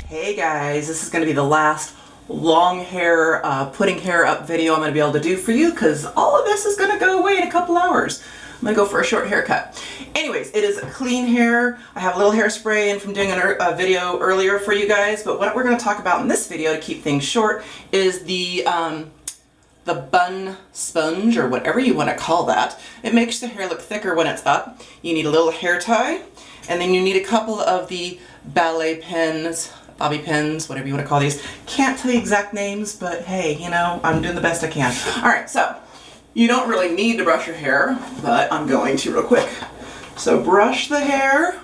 Hey guys, this is going to be the last long hair, putting hair up video I'm going to be able to do for you because all of this is going to go away in a couple hours. I'm going to go for a short haircut. Anyways, it is clean hair. I have a little hairspray in from doing a video earlier for you guys, but what we're going to talk about in this video to keep things short is the bun sponge, or whatever you want to call that. It makes the hair look thicker when it's up. You need a little hair tie, and then you need a couple of the ballet pins, bobby pins, whatever you want to call these. Can't tell you exact names, but hey, you know, I'm doing the best I can. Alright, so you don't really need to brush your hair, but I'm going to real quick. So brush the hair,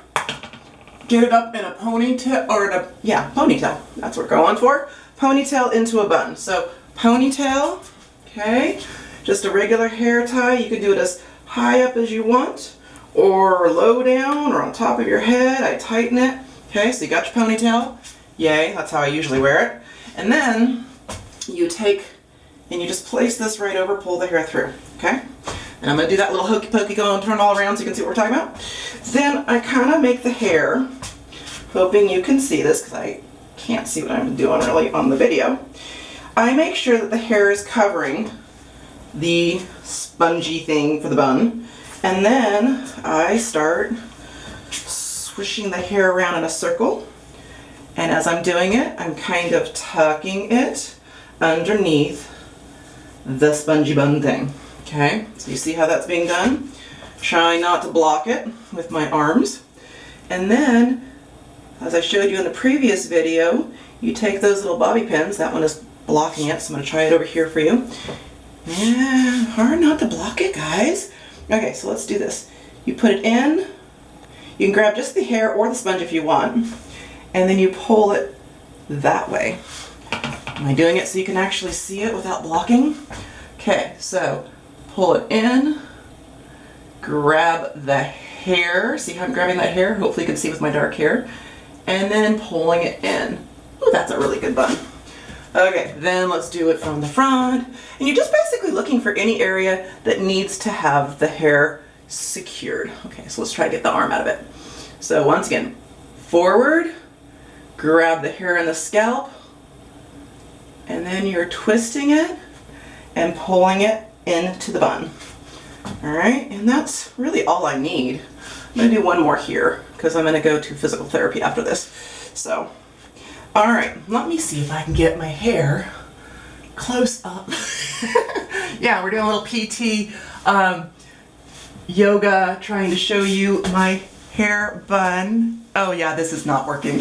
get it up in a ponytail, or ponytail. That's what we're going for. Ponytail into a bun. So ponytail, okay, just a regular hair tie. You can do it as high up as you want, or low down, or on top of your head. I tighten it. Okay, so you got your ponytail. Yay, that's how I usually wear it. And then you take and you just place this right over, pull the hair through. Okay? And I'm going to do that little hokey pokey, go and turn it all around so you can see what we're talking about. Then I kind of make the hair, hoping you can see this because I can't see what I'm doing really on the video. I make sure that the hair is covering the spongy thing for the bun. And then I start swishing the hair around in a circle. And as I'm doing it, I'm kind of tucking it underneath the spongy bun thing. Okay, so you see how that's being done? Try not to block it with my arms. And then, as I showed you in the previous video, you take those little bobby pins. That one is blocking it, so I'm going to try it over here for you. Yeah, hard not to block it, guys. Okay, so let's do this. You put it in. You can grab just the hair or the sponge if you want. And then you pull it that way. Am I doing it so you can actually see it without blocking? Okay, so pull it in, grab the hair. See how I'm grabbing that hair? Hopefully you can see with my dark hair. And then pulling it in. Ooh, that's a really good bun. Okay, then let's do it from the front. And you're just basically looking for any area that needs to have the hair secured. Okay, so let's try to get the arm out of it. So once again, forward, grab the hair in the scalp, and then you're twisting it and pulling it into the bun. Alright, and that's really all I need. I'm going to do one more here because I'm going to go to physical therapy after this. So, alright, let me see if I can get my hair close up. Yeah, we're doing a little PT yoga, trying to show you my hair bun. Oh yeah, this is not working.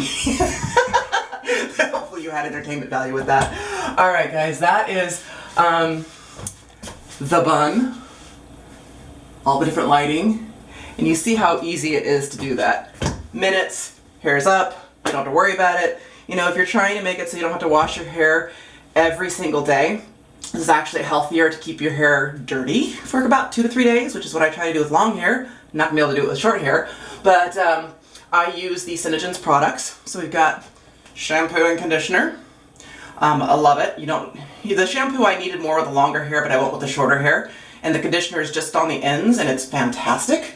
Hopefully you had entertainment value with that. Alright guys, that is the bun. All the different lighting. And you see how easy it is to do that. Minutes, hair's up, you don't have to worry about it. You know, if you're trying to make it so you don't have to wash your hair every single day, this is actually healthier to keep your hair dirty for about 2 to 3 days, which is what I try to do with long hair. I'm not going to be able to do it with short hair, but I use the Synergens products. So we've got shampoo and conditioner. I love it. The shampoo I needed more with the longer hair, but I went with the shorter hair. And the conditioner is just on the ends, and it's fantastic.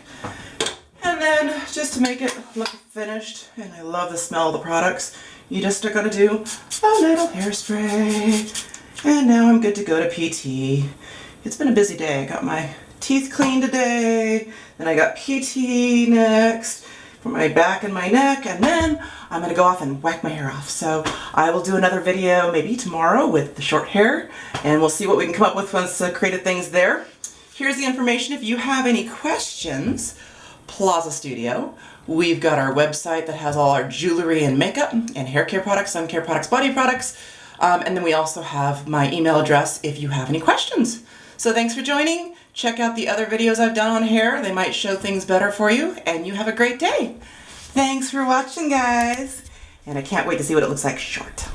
And then, just to make it look finished, and I love the smell of the products, you just are going to do a little hairspray. And now I'm good to go to PT. It's been a busy day. I got my teeth cleaned today, then I got PT next for my back and my neck, and then I'm going to go off and whack my hair off. So I will do another video maybe tomorrow with the short hair, and we'll see what we can come up with once I created things there. Here's the information if you have any questions. Plaza Studio. We've got our website that has all our jewelry and makeup and hair care products, sun care products, body products. And then we also have my email address if you have any questions. So thanks for joining. Check out the other videos I've done on hair. They might show things better for you. And you have a great day. Thanks for watching, guys. And I can't wait to see what it looks like short.